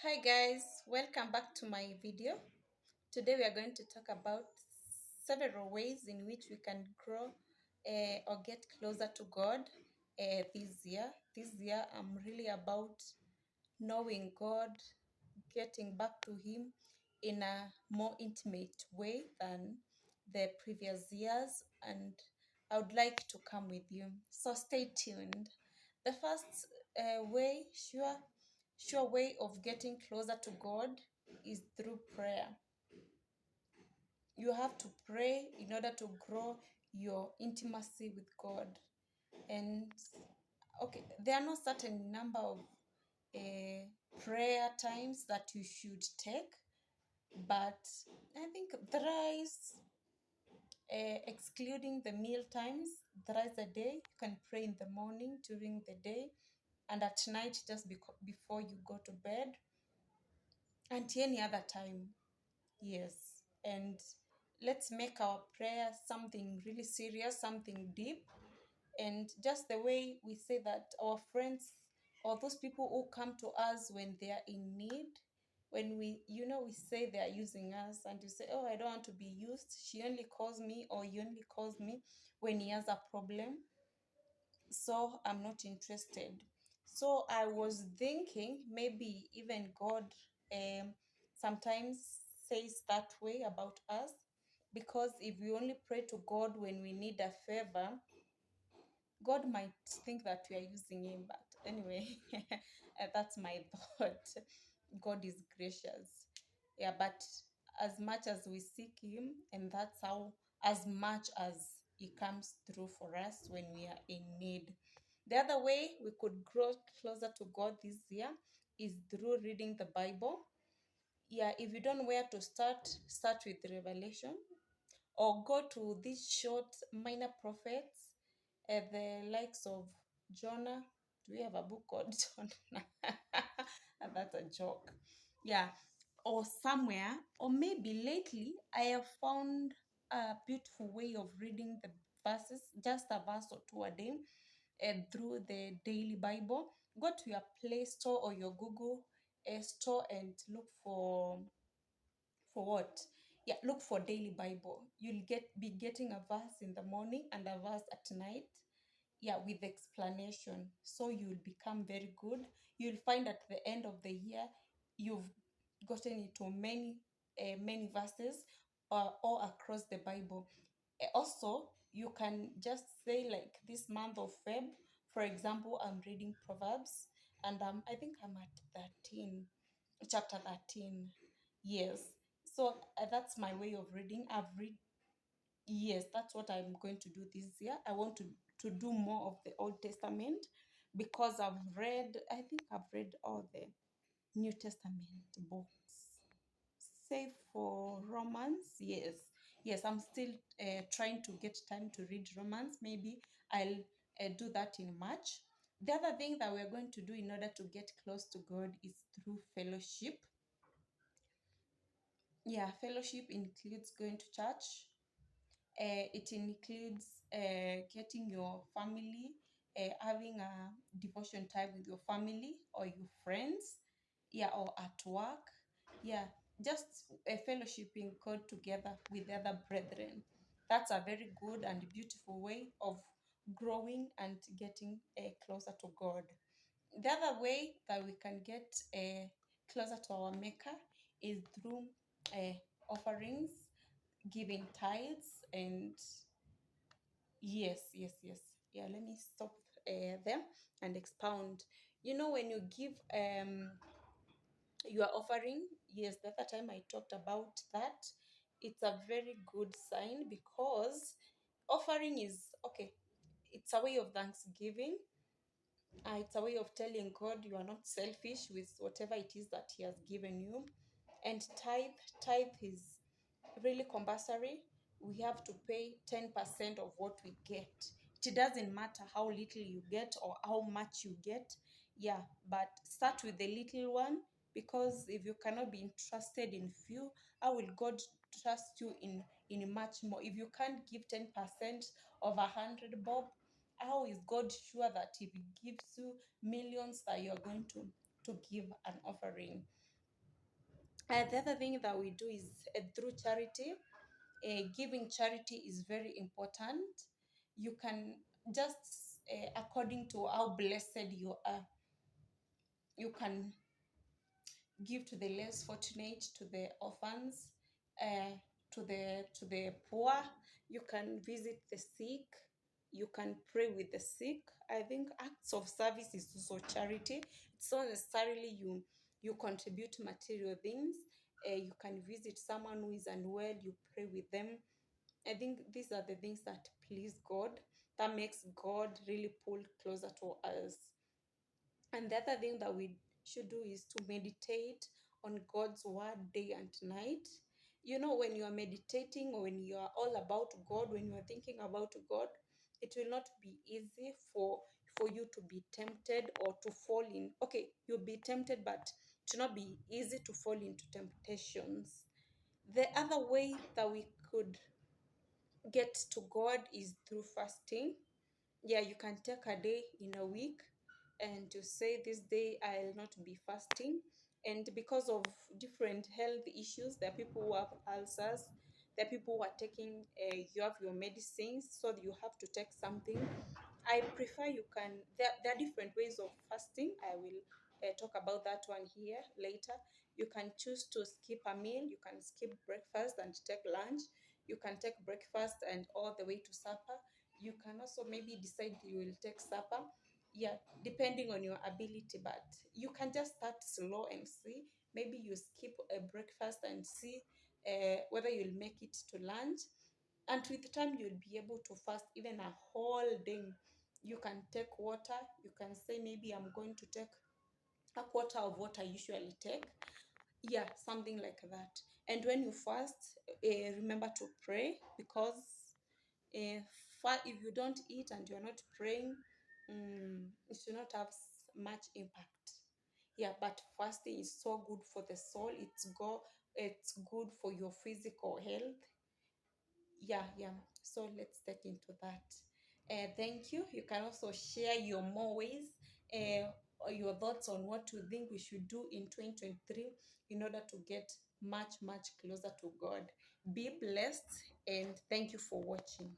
Hi guys, welcome back to my video. Today we are going to talk about several ways in which we can grow or get closer to God this year. This year I'm really about knowing God, getting back to Him in a more intimate way than the previous years, and I would like to come with you. So stay tuned. The first sure way of getting closer to God is through prayer. You have to pray in order to grow your intimacy with God. And okay, there are no certain number of prayer times that you should take, but I think thrice, excluding the meal times, thrice a day. You can pray in the morning, during the day, and at night just before you go to bed, and any other time. Yes. And let's make our prayer something really serious, something deep. And just the way we say that our friends or those people who come to us when they are in need, when we say they are using us, and you say, oh, I don't want to be used. She only calls me, or he only calls me when he has a problem. So I'm not interested. So I was thinking maybe even God sometimes says that way about us, because if we only pray to God when we need a favor, God might think that we are using Him. But anyway, that's my thought. God is gracious. Yeah, but as much as we seek Him, and that's how, as much as He comes through for us when we are in need. The other way we could grow closer to God this year is through reading the Bible. Yeah, if you don't know where to start with Revelation, or go to these short minor prophets, the likes of Jonah. Do we have a book called Jonah? That's a joke. Yeah, or somewhere, or maybe lately, I have found a beautiful way of reading the verses, just a verse or two a day, and through the Daily Bible. Go to your Play Store or your Google Store and look for what? Yeah, look for Daily Bible. You'll be getting a verse in the morning and a verse at night. Yeah, with explanation. So you'll become very good. You'll find at the end of the year you've gotten into many verses all across the Bible. Also, you can just say, like, this month of Feb, for example, I'm reading Proverbs, and I think I'm at 13, chapter 13. Yes. So that's my way of reading. Yes, that's what I'm going to do this year. I want to do more of the Old Testament, because I think I've read all the New Testament books, save for Romans. Yes, yes, I'm still trying to get time to read Romans. Maybe I'll do that in March. The other thing that we're going to do in order to get close to God is through fellowship. Yeah, fellowship includes going to church. It includes getting your family, having a devotion time with your family or your friends, yeah, or at work. Yeah, just a fellowshipping God together with other brethren. That's a very good and beautiful way of growing and getting closer to God. The other way that we can get closer to our Maker is through offerings, giving tithes, and yes. Yeah, let me stop there and expound. When you give your offering, yes, the other time I talked about that. It's a very good sign, because offering is okay. It's a way of thanksgiving. It's a way of telling God you are not selfish with whatever it is that He has given you. And tithe is really compulsory. We have to pay 10% of what we get. It doesn't matter how little you get or how much you get. Yeah, but start with the little one, because if you cannot be entrusted in few, how will God trust you in much more? If you can't give 10% of 100 bob, how is God sure that if He gives you millions that you're going to give an offering? The other thing that we do is through charity. Giving charity is very important. You can just, according to how blessed you are, you can give to the less fortunate, to the orphans, uh, to the poor. You can visit the sick. You can pray with the sick. I think acts of service is also charity. It's not necessarily you contribute material things. You can visit someone who is unwell. You pray with them. I think these are the things that please God, that makes God really pull closer to us. And the other thing that we should do is to meditate on God's word day and night. You know, when you are meditating or when you are all about God, when you are thinking about God, it will not be easy for you to be tempted or to fall in. Okay, you'll be tempted, but it will not be easy to fall into temptations. The other way that we could get to God is through fasting. Yeah, you can take a day in a week and to say this day I'll not be fasting. And because of different health issues, there are people who have ulcers, there are people who are taking, you have your medicines, so you have to take something. I prefer you can, there are different ways of fasting. I will talk about that one here later. You can choose to skip a meal, you can skip breakfast and take lunch, you can take breakfast and all the way to supper. You can also maybe decide you will take supper. Yeah, depending on your ability, but you can just start slow and see. Maybe you skip a breakfast and see whether you'll make it to lunch. And with time, you'll be able to fast even a whole day. You can take water. You can say, maybe I'm going to take a quarter of what I usually take. Yeah, something like that. And when you fast, remember to pray, because if if you don't eat and you're not praying, it should not have much impact. Yeah, but fasting is so good for the soul. It's good for your physical health. Yeah, yeah. So let's get into that. Thank you. You can also share your more ways, or your thoughts on what you think we should do in 2023 in order to get much, much closer to God. Be blessed, and thank you for watching.